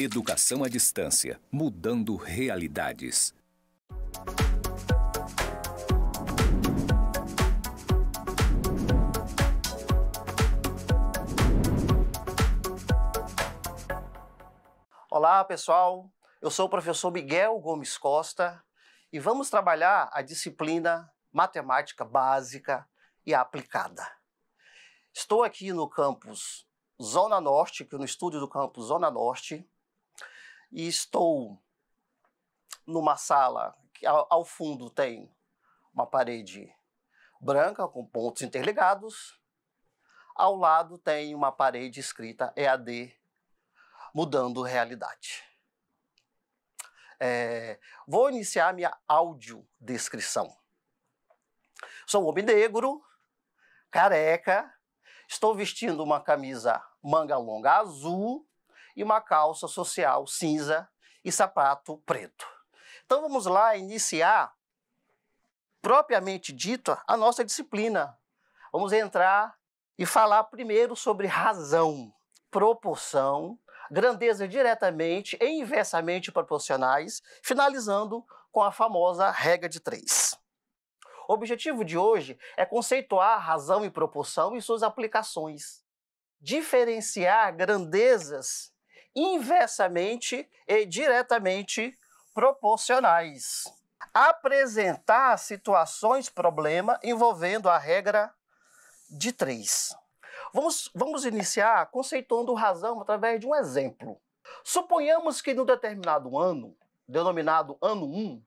Educação à distância, mudando realidades. Olá, pessoal. Eu sou o professor Miguel Gomes Costa e vamos trabalhar a disciplina Matemática Básica e Aplicada. Estou aqui no campus Zona Norte, aqui no estúdio do campus Zona Norte, e estou numa sala que ao fundo tem uma parede branca com pontos interligados. Ao lado tem uma parede escrita EAD, mudando realidade. Vou iniciar minha audiodescrição. Sou um homem negro, careca, estou vestindo uma camisa manga longa azul e uma calça social cinza e sapato preto. Então vamos lá iniciar, propriamente dita, a nossa disciplina. Vamos entrar e falar primeiro sobre razão, proporção, grandeza diretamente e inversamente proporcionais, finalizando com a famosa regra de 3. O objetivo de hoje é conceituar razão e proporção e suas aplicações, diferenciar grandezas inversamente e diretamente proporcionais, apresentar situações-problema envolvendo a regra de 3. Vamos iniciar conceituando razão através de um exemplo. Suponhamos que, num determinado ano, denominado ano 1,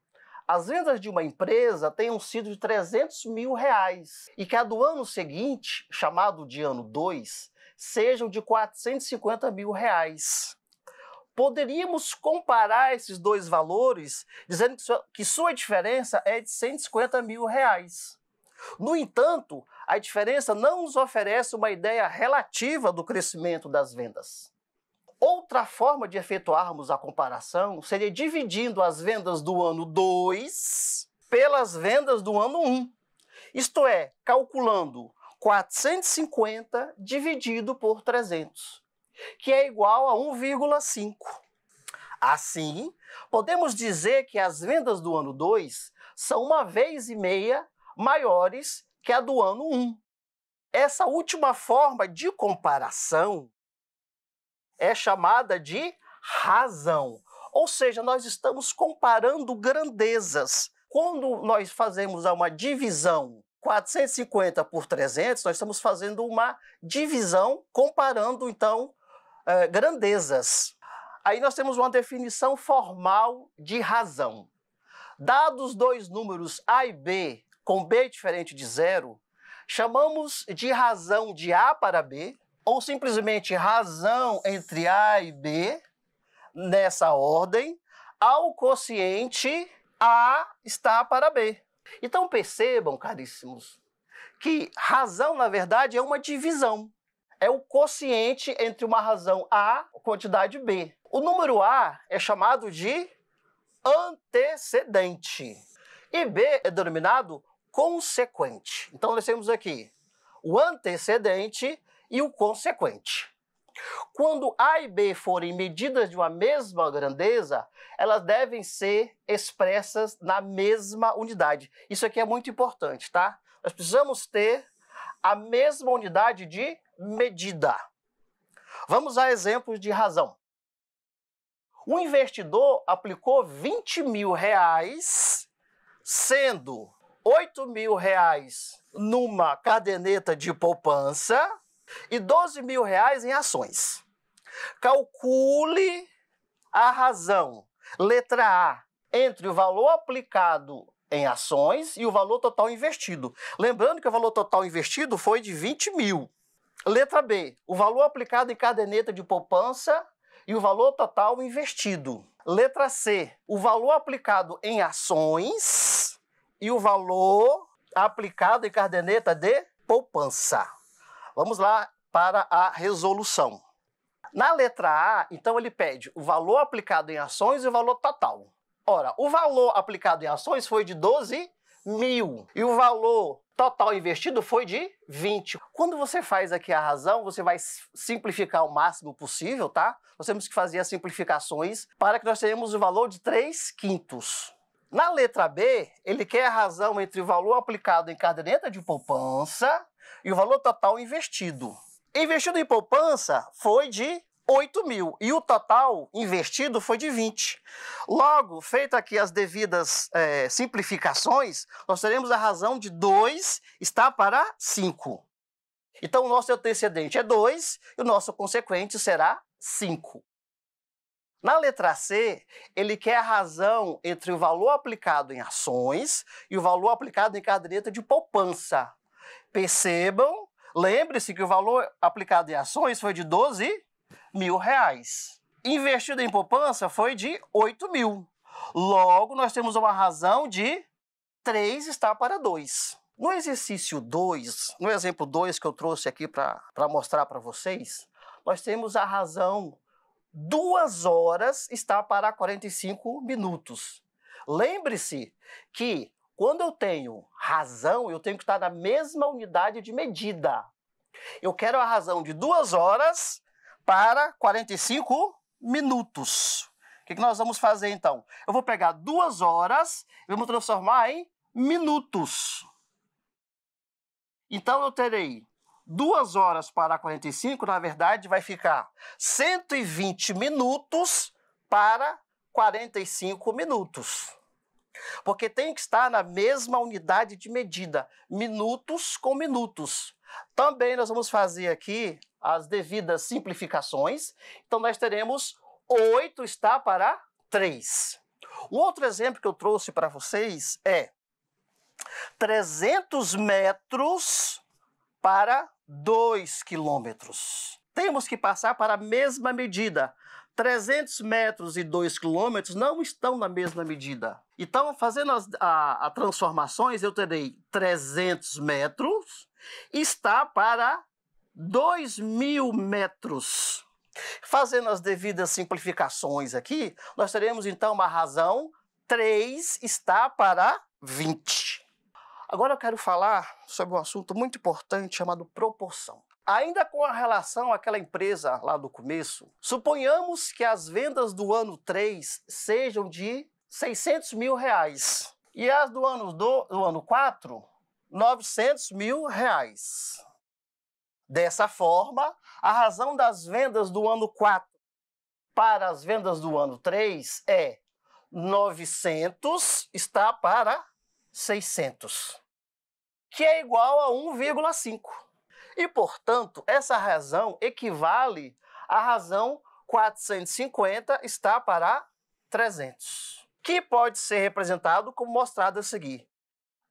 as vendas de uma empresa tenham sido de R$300 mil e que a do ano seguinte, chamado de ano 2, sejam de R$450 mil. Poderíamos comparar esses dois valores dizendo que sua diferença é de R$150 mil. No entanto, a diferença não nos oferece uma ideia relativa do crescimento das vendas. Outra forma de efetuarmos a comparação seria dividindo as vendas do ano 2 pelas vendas do ano 1. Isto é, calculando 450 dividido por 300, que é igual a 1,5. Assim, podemos dizer que as vendas do ano 2 são 1,5 vezes maiores que a do ano 1. Essa última forma de comparação é chamada de razão. Ou seja, nós estamos comparando grandezas. Quando nós fazemos uma divisão 450 por 300, nós estamos fazendo uma divisão comparando, então, grandezas. Aí nós temos uma definição formal de razão. Dados dois números A e B com B diferente de 0, chamamos de razão de A para B, ou simplesmente razão entre A e B, nessa ordem, ao quociente A está para B. Então percebam, caríssimos, que razão, na verdade, é uma divisão. É o quociente entre uma razão A e quantidade B. O número A é chamado de antecedente e B é denominado consequente. Então, nós temos aqui o antecedente e o consequente. Quando A e B forem medidas de uma mesma grandeza, elas devem ser expressas na mesma unidade. Isso aqui é muito importante, tá? Nós precisamos ter a mesma unidade de medida. Vamos a exemplos de razão. O investidor aplicou R$20 mil, sendo R$8 mil numa caderneta de poupança e R$12 mil em ações. Calcule a razão, letra A, entre o valor aplicado em ações e o valor total investido. Lembrando que o valor total investido foi de R$20 mil. Letra B, o valor aplicado em caderneta de poupança e o valor total investido. Letra C, o valor aplicado em ações e o valor aplicado em caderneta de poupança. Vamos lá para a resolução. Na letra A, então, ele pede o valor aplicado em ações e o valor total. Ora, o valor aplicado em ações foi de 12 mil e o valor total investido foi de 20. Quando você faz aqui a razão, você vai simplificar o máximo possível, tá? Nós temos que fazer as simplificações para que nós tenhamos o valor de 3/5. Na letra B, ele quer a razão entre o valor aplicado em caderneta de poupança e o valor total investido. Investido em poupança foi de 8.000 e o total investido foi de 20. Logo, feito aqui as devidas simplificações, nós teremos a razão de 2 está para 5. Então, o nosso antecedente é 2 e o nosso consequente será 5. Na letra C, ele quer a razão entre o valor aplicado em ações e o valor aplicado em caderneta de poupança. Percebam, lembre-se que o valor aplicado em ações foi de 12.000 reais. Investido em poupança foi de 8.000. Logo, nós temos uma razão de 3 está para 2. No exercício 2, no exemplo 2 que eu trouxe aqui para mostrar para vocês, nós temos a razão 2 horas está para 45 minutos. Lembre-se que quando eu tenho razão, eu tenho que estar na mesma unidade de medida. Eu quero a razão de 2 horas para 45 minutos. O que nós vamos fazer, então? Eu vou pegar 2 horas e vamos transformar em minutos. Então, eu terei 2 horas para 45, na verdade, vai ficar 120 minutos para 45 minutos. Porque tem que estar na mesma unidade de medida, minutos com minutos. Também nós vamos fazer aqui as devidas simplificações. Então, nós teremos 8 está para 3. Um outro exemplo que eu trouxe para vocês é 300 metros para 2 quilômetros. Temos que passar para a mesma medida. 300 metros e 2 quilômetros não estão na mesma medida. Então, fazendo as transformações, eu terei 300 metros está para 2.000 metros. Fazendo as devidas simplificações aqui, nós teremos então uma razão 3 está para 20. Agora eu quero falar sobre um assunto muito importante chamado proporção. Ainda com a relação àquela empresa lá do começo, suponhamos que as vendas do ano 3 sejam de 600 mil reais e as do ano 4, 900 mil reais. Dessa forma, a razão das vendas do ano 4 para as vendas do ano 3 é 900 está para 600, que é igual a 1,5. E, portanto, essa razão equivale à razão 450 está para 300, que pode ser representado como mostrado a seguir.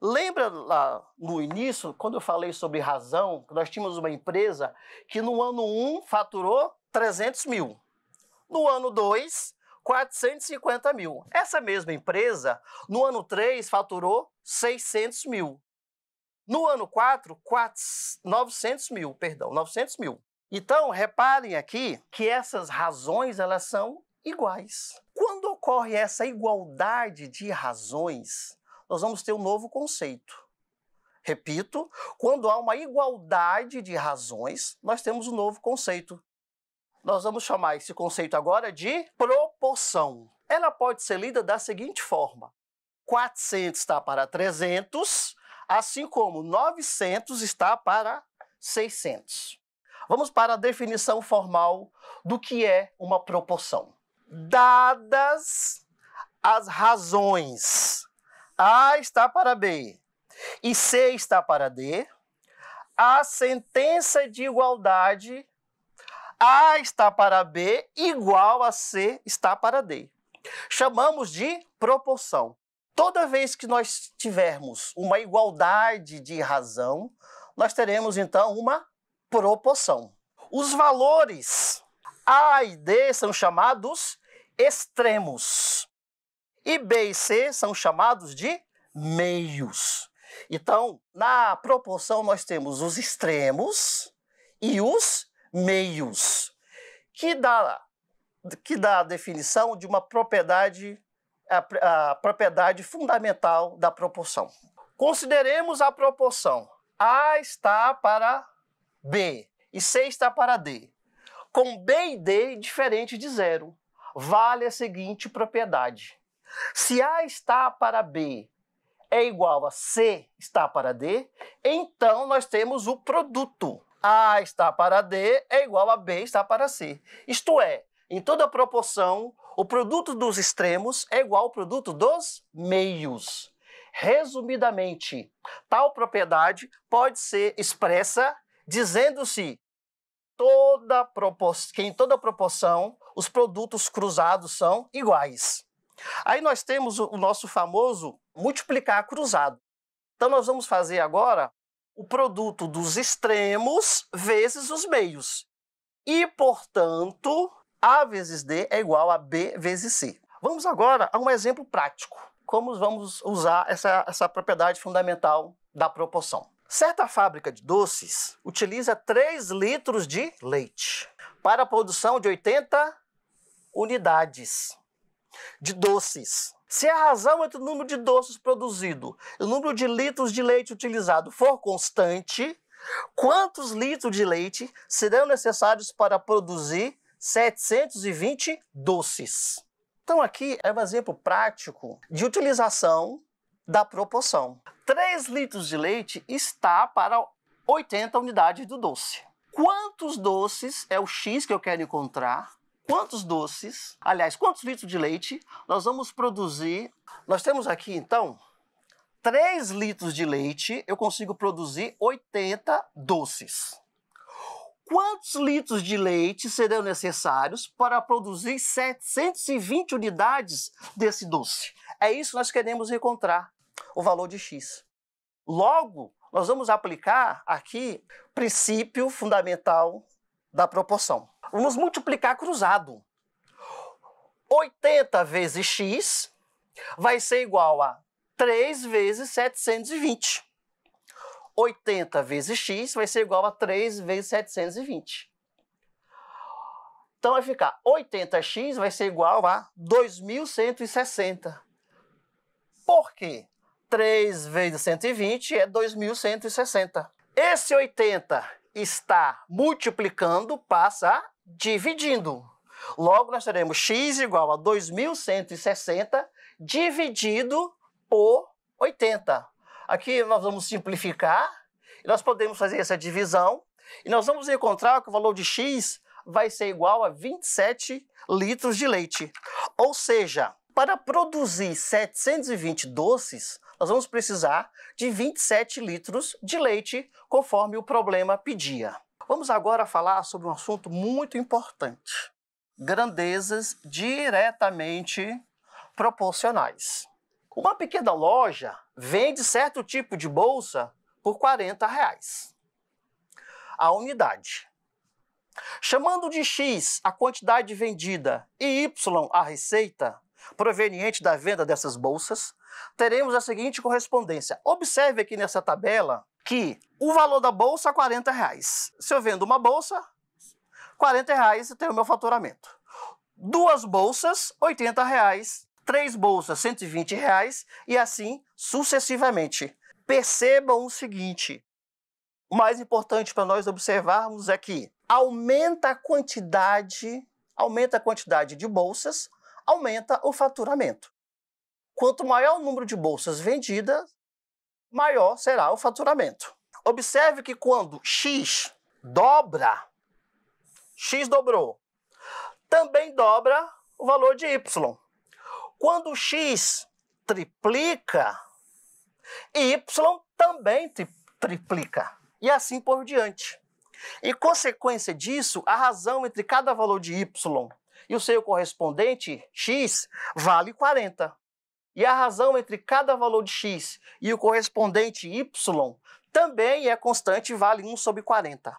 Lembra lá no início, quando eu falei sobre razão, que nós tínhamos uma empresa que no ano 1 faturou 300 mil. No ano 2, 450 mil. Essa mesma empresa, no ano 3, faturou 600 mil. No ano 4, 900 mil. Então, reparem aqui que essas razões, elas são iguais. Quando ocorre essa igualdade de razões, nós vamos ter um novo conceito. Repito, quando há uma igualdade de razões, nós temos um novo conceito. Nós vamos chamar esse conceito agora de proporção. Ela pode ser lida da seguinte forma: 400 está para 300, assim como 900 está para 600. Vamos para a definição formal do que é uma proporção. Dadas as razões A está para B e C está para D, a sentença de igualdade A está para B igual a C está para D. Chamamos de proporção. Toda vez que nós tivermos uma igualdade de razão, nós teremos então uma proporção. Os valores A e D são chamados extremos e B e C são chamados de meios. Então, na proporção nós temos os extremos e os meios, que dá a definição de uma propriedade, a propriedade fundamental da proporção. Consideremos a proporção A está para B e C está para D, com B e D diferente de zero. Vale a seguinte propriedade. Se A está para B é igual a C está para D, então nós temos o produto. A está para D é igual a B está para C. Isto é, em toda proporção, o produto dos extremos é igual ao produto dos meios. Resumidamente, tal propriedade pode ser expressa dizendo-se que em toda proporção os produtos cruzados são iguais. Aí nós temos o nosso famoso multiplicar cruzado. Então nós vamos fazer agora o produto dos extremos vezes os meios. E, portanto, A vezes D é igual a B vezes C. Vamos agora a um exemplo prático. Como vamos usar essa propriedade fundamental da proporção. Certa fábrica de doces utiliza 3 litros de leite para a produção de 80 unidades de doces. Se a razão entre o número de doces produzido e o número de litros de leite utilizado for constante, quantos litros de leite serão necessários para produzir 720 doces? Então aqui é um exemplo prático de utilização da proporção. 3 litros de leite está para 80 unidades do doce. Quantos doces é o X que eu quero encontrar? Quantos litros de leite nós vamos produzir? Nós temos aqui, então, 3 litros de leite, eu consigo produzir 80 doces. Quantos litros de leite serão necessários para produzir 720 unidades desse doce? É isso que nós queremos encontrar, o valor de X. Logo, nós vamos aplicar aqui o princípio fundamental da proporção. Vamos multiplicar cruzado. 80 vezes X vai ser igual a 3 vezes 720. 80 vezes X vai ser igual a 3 vezes 720. Então vai ficar 80x vai ser igual a 2160. Por quê? 3 vezes 120 é 2160. Esse 80 está multiplicando, passa dividindo. Logo, nós teremos x igual a 2160 dividido por 80. Aqui nós vamos simplificar, e nós podemos fazer essa divisão, e nós vamos encontrar que o valor de x vai ser igual a 27 litros de leite. Ou seja, para produzir 720 doces, nós vamos precisar de 27 litros de leite, conforme o problema pedia. Vamos agora falar sobre um assunto muito importante. Grandezas diretamente proporcionais. Uma pequena loja vende certo tipo de bolsa por R$40 a unidade. Chamando de X a quantidade vendida e Y a receita proveniente da venda dessas bolsas, teremos a seguinte correspondência. Observe aqui nessa tabela que o valor da bolsa é R$40. Se eu vendo uma bolsa, R$40 eu tenho o meu faturamento. 2 bolsas, R$80. 3 bolsas, R$120 e assim sucessivamente. Percebam o seguinte, o mais importante para nós observarmos é que aumenta a quantidade de bolsas, aumenta o faturamento. Quanto maior o número de bolsas vendidas, maior será o faturamento. Observe que quando X dobrou, também dobra o valor de Y. Quando X triplica, Y também triplica. E assim por diante. Em consequência disso, a razão entre cada valor de Y e o seu correspondente, X, vale 40. E a razão entre cada valor de X e o correspondente Y também é constante e vale 1/40.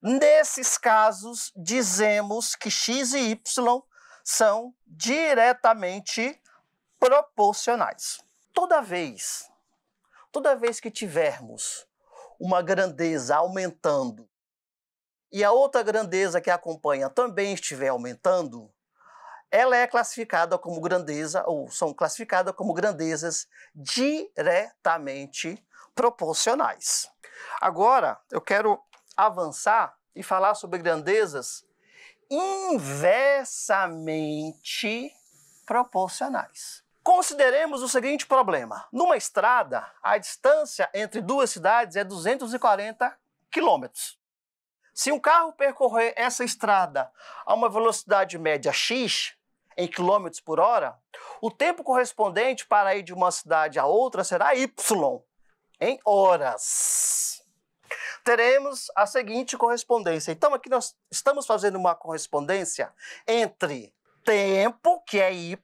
Nesses casos, dizemos que X e Y são diretamente proporcionais. Toda vez que tivermos uma grandeza aumentando e a outra grandeza que acompanha também estiver aumentando, ela é classificada como grandeza, ou são classificadas como grandezas diretamente proporcionais. Agora, eu quero avançar e falar sobre grandezas inversamente proporcionais. Consideremos o seguinte problema. Numa estrada, a distância entre duas cidades é 240 quilômetros. Se um carro percorrer essa estrada a uma velocidade média x, em quilômetros por hora, o tempo correspondente para ir de uma cidade a outra será y, em horas. Teremos a seguinte correspondência. Então, aqui nós estamos fazendo uma correspondência entre tempo, que é y,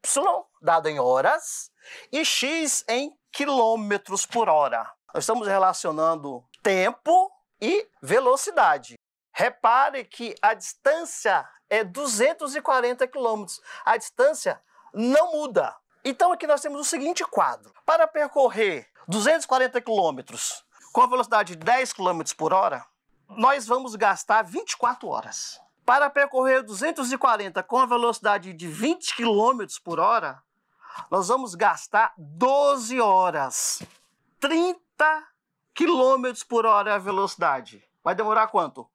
dado em horas, e x em quilômetros por hora. Nós estamos relacionando tempo e velocidade. Repare que a distância é 240 quilômetros. A distância não muda. Então, aqui nós temos o seguinte quadro. Para percorrer 240 quilômetros com a velocidade de 10 km por hora, nós vamos gastar 24 horas. Para percorrer 240 com a velocidade de 20 km por hora, nós vamos gastar 12 horas. 30 km por hora é a velocidade. Vai demorar quanto?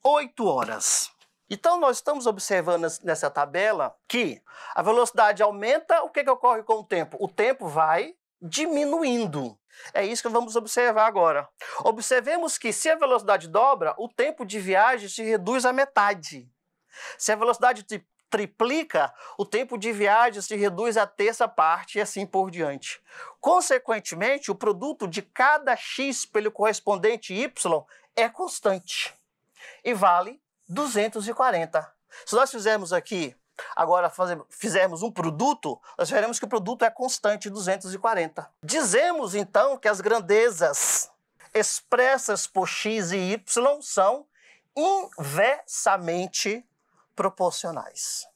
8 horas. Então, nós estamos observando nessa tabela que a velocidade aumenta, o que ocorre com o tempo? O tempo vai diminuindo. É isso que vamos observar agora. Observemos que se a velocidade dobra, o tempo de viagem se reduz à metade. Se a velocidade triplica, o tempo de viagem se reduz à terça parte e assim por diante. Consequentemente, o produto de cada x pelo correspondente y é constante e vale 240. Se nós fizermos aqui, agora fizermos um produto, nós veremos que o produto é constante, 240. Dizemos, então, que as grandezas expressas por x e y são inversamente proporcionais.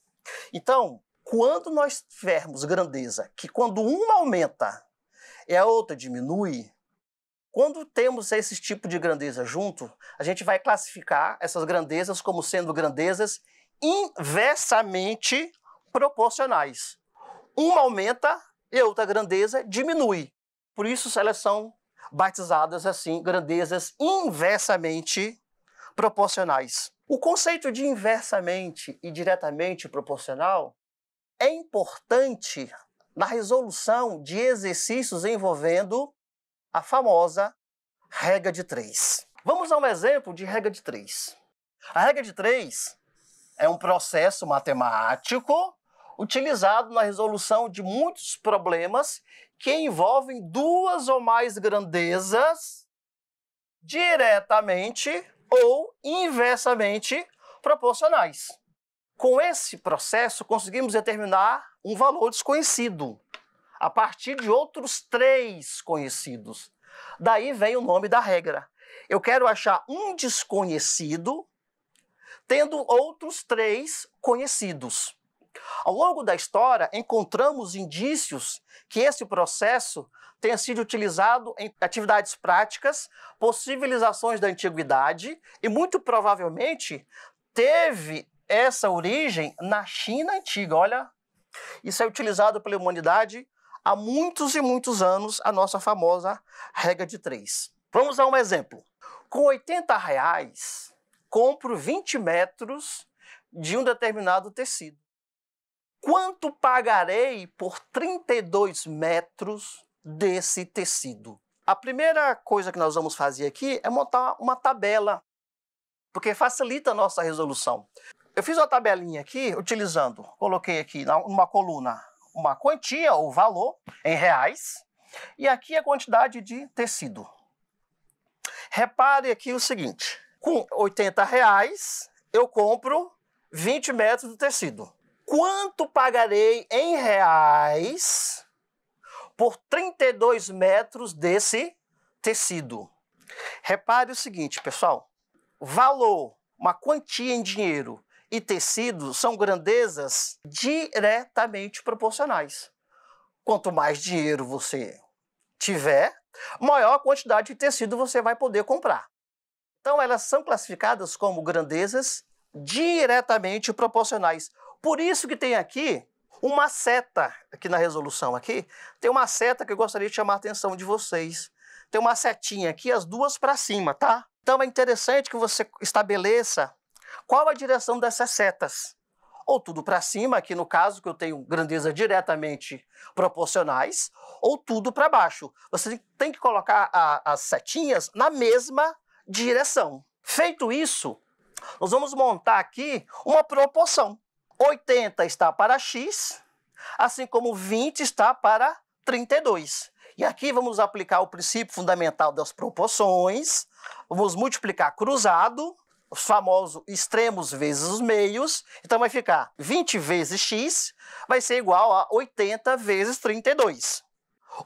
Então, quando nós tivermos grandeza, que quando uma aumenta e a outra diminui, quando temos esse tipo de grandeza junto, a gente vai classificar essas grandezas como sendo grandezas inversamente proporcionais. Uma aumenta e a outra grandeza diminui. Por isso, elas são batizadas assim, grandezas inversamente proporcionais. O conceito de inversamente e diretamente proporcional é importante na resolução de exercícios envolvendo a famosa regra de 3. Vamos a um exemplo de regra de 3. A regra de 3 é um processo matemático utilizado na resolução de muitos problemas que envolvem duas ou mais grandezas diretamente ou inversamente proporcionais. Com esse processo, conseguimos determinar um valor desconhecido a partir de outros 3 conhecidos. Daí vem o nome da regra. Eu quero achar um desconhecido tendo outros 3 conhecidos. Ao longo da história, encontramos indícios que esse processo tenha sido utilizado em atividades práticas por civilizações da antiguidade e, muito provavelmente, teve essa origem na China antiga. Olha, isso é utilizado pela humanidade há muitos e muitos anos, a nossa famosa regra de 3. Vamos a um exemplo. Com R$80, compro 20 metros de um determinado tecido. Quanto pagarei por 32 metros desse tecido? A primeira coisa que nós vamos fazer aqui é montar uma tabela, porque facilita a nossa resolução. Eu fiz uma tabelinha aqui, coloquei aqui numa coluna uma quantia ou valor em reais, e aqui a quantidade de tecido. Repare aqui o seguinte, com R$80 eu compro 20 metros de tecido. Quanto pagarei em reais por 32 metros desse tecido? Repare o seguinte, pessoal. Valor, uma quantia em dinheiro e tecido são grandezas diretamente proporcionais. Quanto mais dinheiro você tiver, maior a quantidade de tecido você vai poder comprar. Então, elas são classificadas como grandezas diretamente proporcionais. Por isso que tem aqui uma seta, aqui na resolução aqui, tem uma seta que eu gostaria de chamar a atenção de vocês. Tem uma setinha aqui, as duas para cima, tá? Então é interessante que você estabeleça qual a direção dessas setas. Ou tudo para cima, aqui no caso que eu tenho grandezas diretamente proporcionais, ou tudo para baixo. Você tem que colocar as setinhas na mesma direção. Feito isso, nós vamos montar aqui uma proporção. 80 está para x, assim como 20 está para 32. E aqui vamos aplicar o princípio fundamental das proporções, vamos multiplicar cruzado, os famosos extremos vezes os meios, então vai ficar 20 vezes x vai ser igual a 80 vezes 32.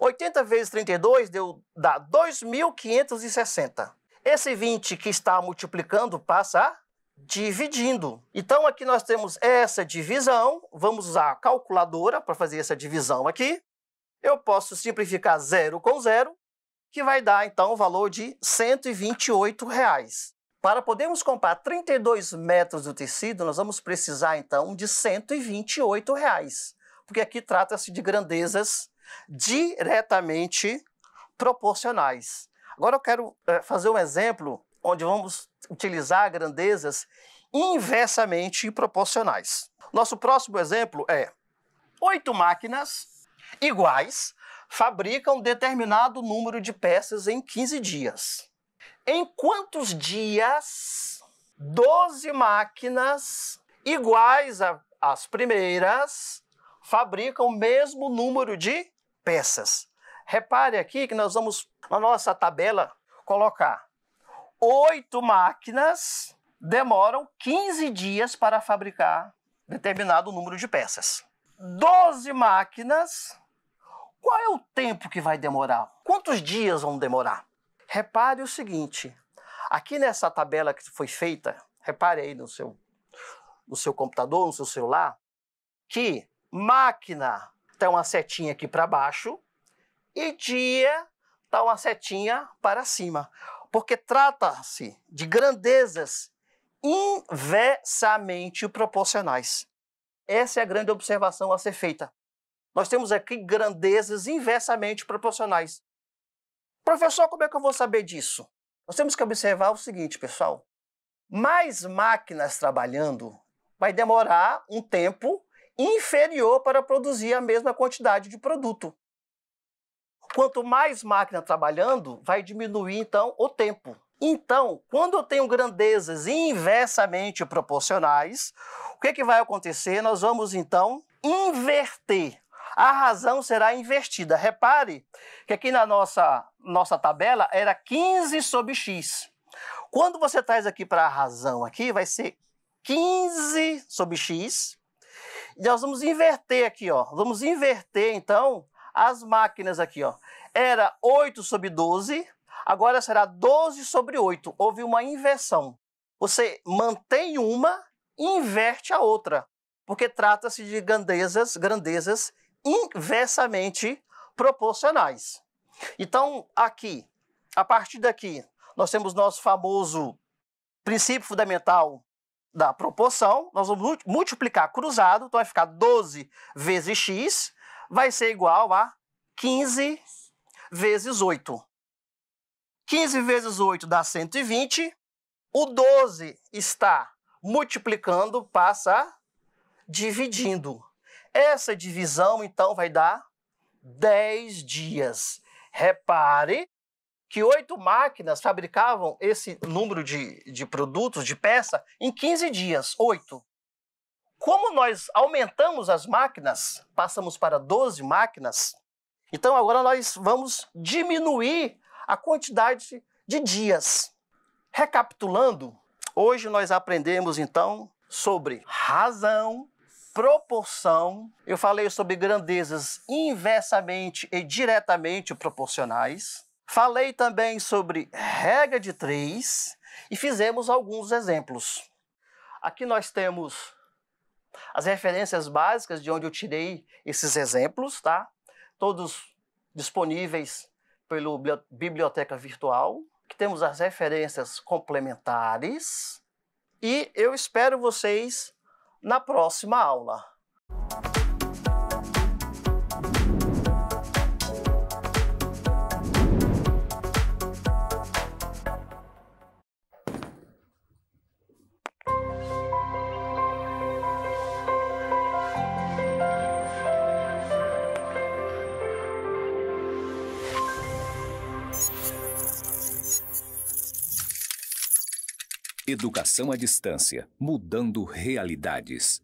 80 vezes 32 dá 2.560. Esse 20 que está multiplicando passa a dividindo. Então aqui nós temos essa divisão, vamos usar a calculadora para fazer essa divisão aqui. Eu posso simplificar 0 com 0, que vai dar então o valor de R$ 128. Para podermos comprar 32 metros do tecido, nós vamos precisar então de R$ 128, porque aqui trata-se de grandezas diretamente proporcionais. Agora eu quero fazer um exemplo onde vamos utilizar grandezas inversamente proporcionais. Nosso próximo exemplo é 8 máquinas iguais fabricam determinado número de peças em 15 dias. Em quantos dias 12 máquinas iguais às primeiras fabricam o mesmo número de peças? Repare aqui que nós vamos, na nossa tabela, colocar 8 máquinas demoram 15 dias para fabricar determinado número de peças. 12 máquinas, qual é o tempo que vai demorar? Quantos dias vão demorar? Repare o seguinte, aqui nessa tabela que foi feita, repare aí no seu computador, no seu celular, que máquina tem uma setinha aqui para baixo e dia está uma setinha para cima. Porque trata-se de grandezas inversamente proporcionais. Essa é a grande observação a ser feita. Nós temos aqui grandezas inversamente proporcionais. Professor, como é que eu vou saber disso? Nós temos que observar o seguinte, pessoal. Mais máquinas trabalhando vai demorar um tempo inferior para produzir a mesma quantidade de produto. Quanto mais máquina trabalhando, vai diminuir, então, o tempo. Então, quando eu tenho grandezas inversamente proporcionais, o que vai acontecer? Nós vamos, então, inverter. A razão será invertida. Repare que aqui na nossa tabela era 15 sobre x. Quando você traz aqui para a razão, aqui vai ser 15 sobre x. E nós vamos inverter aqui, ó. Vamos inverter, então, as máquinas aqui, ó. Era 8 sobre 12, agora será 12 sobre 8. Houve uma inversão. Você mantém uma e inverte a outra, porque trata-se de grandezas inversamente proporcionais. Então, aqui, a partir daqui, nós temos nosso famoso princípio fundamental da proporção. Nós vamos multiplicar cruzado, então vai ficar 12 vezes x, vai ser igual a 15 vezes 8. 15 vezes 8 dá 120. O 12 está multiplicando, passa dividindo. Essa divisão, então, vai dar 10 dias. Repare que 8 máquinas fabricavam esse número de produtos, de peça, em 15 dias. 8. Como nós aumentamos as máquinas, passamos para 12 máquinas, então agora nós vamos diminuir a quantidade de dias. Recapitulando, hoje nós aprendemos então sobre razão, proporção, eu falei sobre grandezas inversamente e diretamente proporcionais, falei também sobre regra de 3 e fizemos alguns exemplos. Aqui nós temos as referências básicas de onde eu tirei esses exemplos, tá? Todos disponíveis pela biblioteca virtual, que temos as referências complementares, e eu espero vocês na próxima aula. Educação à distância, mudando realidades.